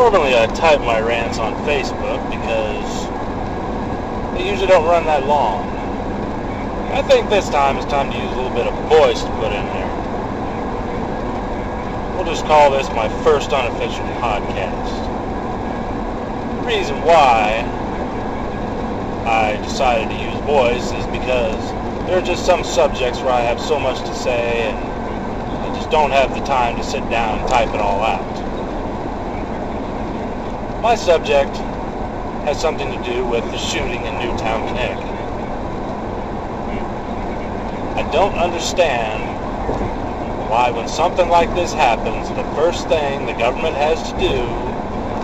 Normally I type my rants on Facebook because they usually don't run that long. I think this time it's time to use a little bit of voice to put in there. We'll just call this my first unofficial podcast. The reason why I decided to use voice is because there are just some subjects where I have so much to say and I just don't have the time to sit down and type it all out. My subject has something to do with the shooting in Newtown, Connecticut. I don't understand why when something like this happens, the first thing the government has to do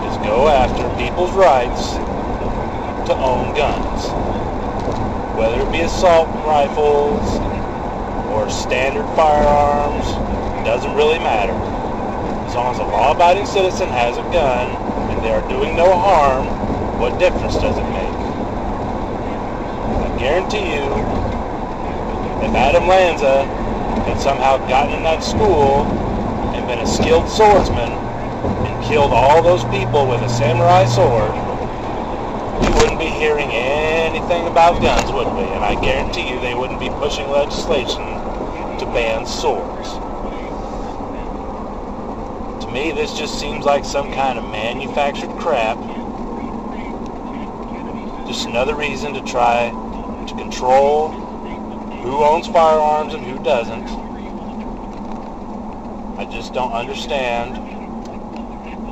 is go after people's rights to own guns. Whether it be assault rifles or standard firearms, it doesn't really matter. As long as a law-abiding citizen has a gun and they are doing no harm, what difference does it make? I guarantee you, if Adam Lanza had somehow gotten in that school and been a skilled swordsman and killed all those people with a samurai sword, we wouldn't be hearing anything about guns, would we? And I guarantee you they wouldn't be pushing legislation to ban swords. To me, this just seems like some kind of manufactured crap. Just another reason to try to control who owns firearms and who doesn't. I just don't understand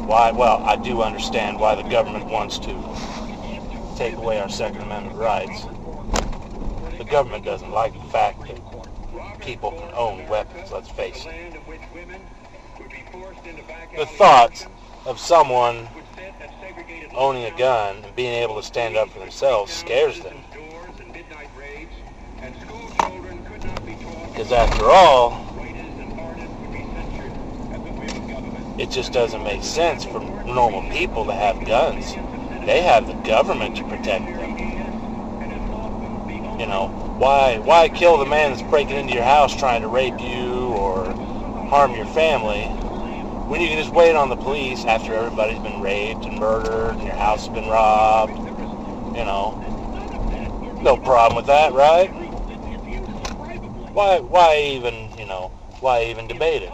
why, well, I do understand why the government wants to take away our Second Amendment rights. The government doesn't like the fact that people can own weapons, let's face it. The thought of someone owning a gun and being able to stand up for themselves scares them. Because after all, it just doesn't make sense for normal people to have guns. They have the government to protect them. You know, why kill the man that's breaking into your house trying to rape you or harm your family when you can just wait on the police after everybody's been raped and murdered and your house has been robbed? You know, no problem with that, right? Why even debate it?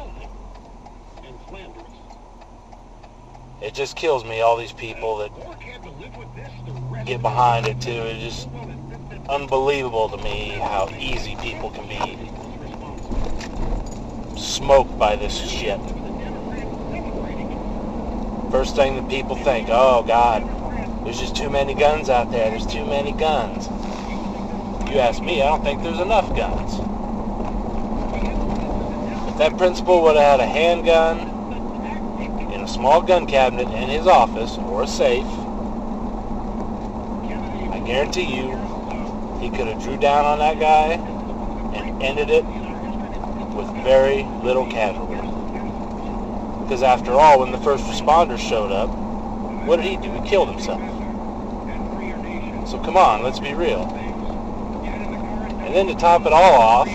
It just kills me, all these people that get behind it too. It's just unbelievable to me how easy people can be smoked by this shit. First thing that people think, oh God, there's just too many guns out there. There's too many guns. If you ask me, I don't think there's enough guns. If that principal would have had a handgun in a small gun cabinet in his office or a safe, I guarantee you he could have drew down on that guy and ended it with very little casualty. Because after all, when the first responders showed up, what did he do? He killed himself. So come on, let's be real. And then to top it all off,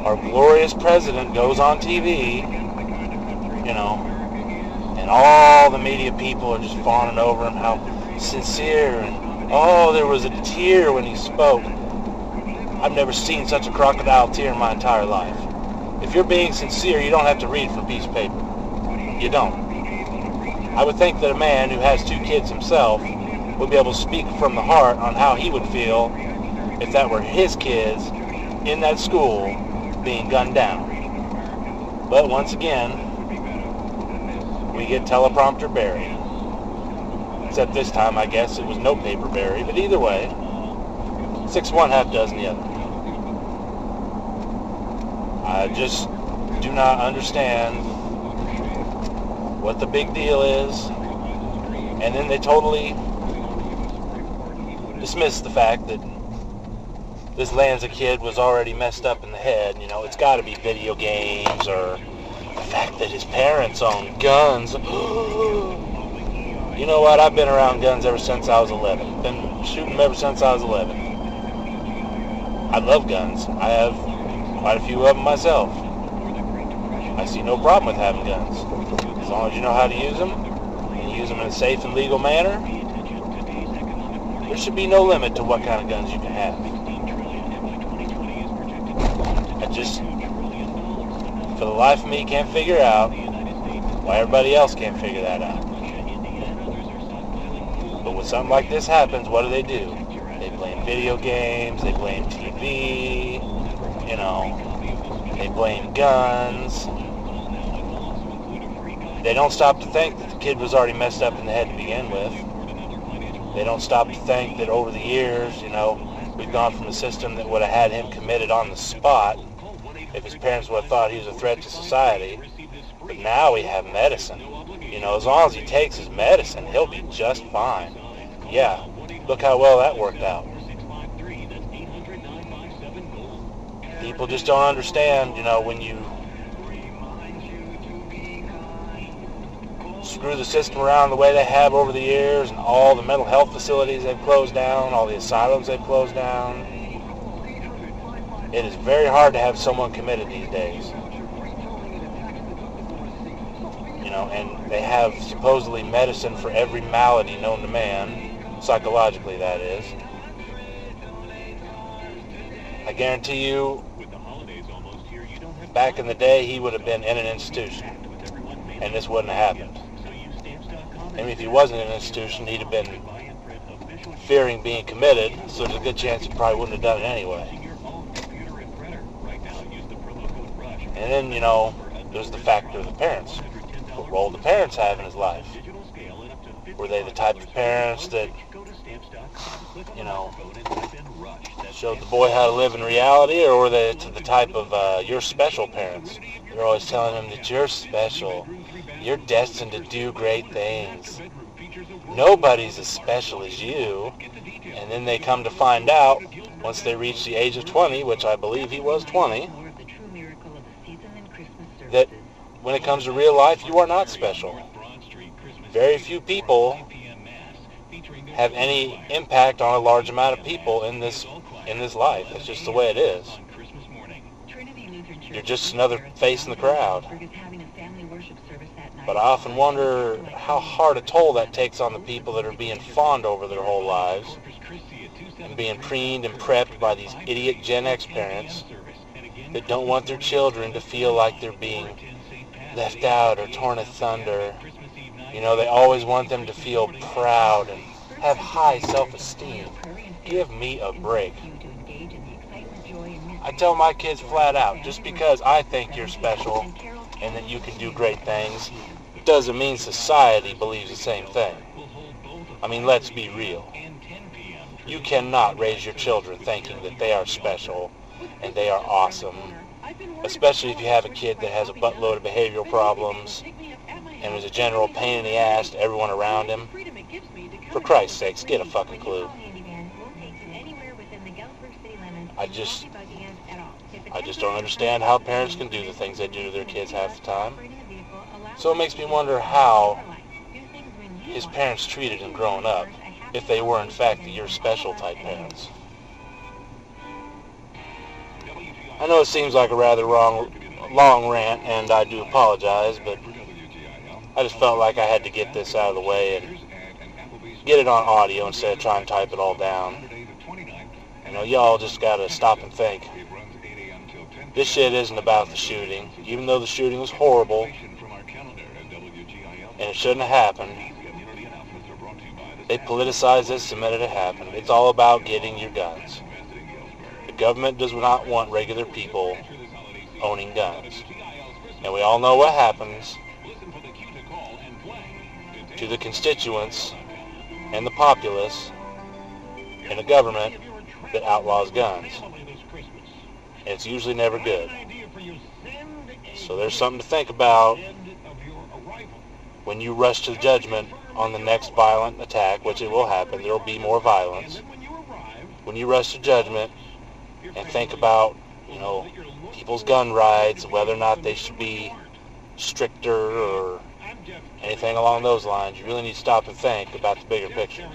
our glorious president goes on TV, you know, and all the media people are just fawning over him, how sincere, and oh, there was a tear when he spoke. I've never seen such a crocodile tear in my entire life. If you're being sincere, you don't have to read from a piece of paper. You don't. I would think that a man who has 2 kids himself would be able to speak from the heart on how he would feel if that were his kids in that school being gunned down. But once again, we get teleprompter Barry. Except this time, I guess, it was no paper Barry. But either way, 6 one, half dozen the other. I just do not understand what the big deal is. And then they totally dismiss the fact that this Lanza kid was already messed up in the head. You know, it's got to be video games or the fact that his parents own guns. You know what? I've been around guns ever since I was 11. Been shooting them ever since I was 11. I love guns. I have quite a few of them myself. I see no problem with having guns. As long as you know how to use them, them in a safe and legal manner, there should be no limit to what kind of guns you can have. I just, for the life of me, can't figure out why everybody else can't figure that out. But when something like this happens, what do? They blame video games, they blame TV, they blame guns. They don't stop to think that the kid was already messed up in the head to begin with. They don't stop to think that over the years, we've gone from a system that would have had him committed on the spot if his parents would have thought he was a threat to society. But now we have medicine. As long as he takes his medicine, he'll be just fine. Yeah, look how well that worked out. People just don't understand, when you screw the system around the way they have over the years, and all the mental health facilities they've closed down, all the asylums they've closed down. It is very hard to have someone committed these days. And they have supposedly medicine for every malady known to man, psychologically that is. I guarantee you, back in the day, he would have been in an institution, and this wouldn't have happened. I mean, if he wasn't in an institution, he'd have been fearing being committed, so there's a good chance he probably wouldn't have done it anyway. And then, there's the factor of the parents. What role did the parents have in his life? Were they the type of parents that, showed the boy how to live in reality, or were they the type of, you're special parents? They're always telling him that you're special. You're destined to do great things. Nobody's as special as you. And then they come to find out, once they reach the age of 20, which I believe he was 20, that when it comes to real life, you are not special. Very few people have any impact on a large amount of people in this life. It's just the way it is. You're just another face in the crowd. But I often wonder how hard a toll that takes on the people that are being fawned over their whole lives and being preened and prepped by these idiot Gen X parents that don't want their children to feel like they're being left out or torn asunder. They always want them to feel proud and have high self-esteem. Give me a break. I tell my kids flat out, just because I think you're special and that you can do great things doesn't mean society believes the same thing. I mean, let's be real. You cannot raise your children thinking that they are special and they are awesome, especially if you have a kid that has a buttload of behavioral problems and is a general pain in the ass to everyone around him. For Christ's sakes, get a fucking clue. I just don't understand how parents can do the things they do to their kids half the time. So it makes me wonder how his parents treated him growing up, if they were in fact the you're special type parents. I know it seems like a rather long rant, and I do apologize, but I just felt like I had to get this out of the way and get it on audio instead of trying to type it all down. Y'all just gotta stop and think. This shit isn't about the shooting, even though the shooting was horrible and it shouldn't have happened. They politicized this and made it happen. It's all about getting your guns. The government does not want regular people owning guns. And we all know what happens to the constituents and the populace in a government that outlaws guns. And it's usually never good. So there's something to think about when you rush to judgment on the next violent attack, which it will happen. There will be more violence. When you rush to judgment and think about, people's gun rights, whether or not they should be stricter or anything along those lines, you really need to stop and think about the bigger picture.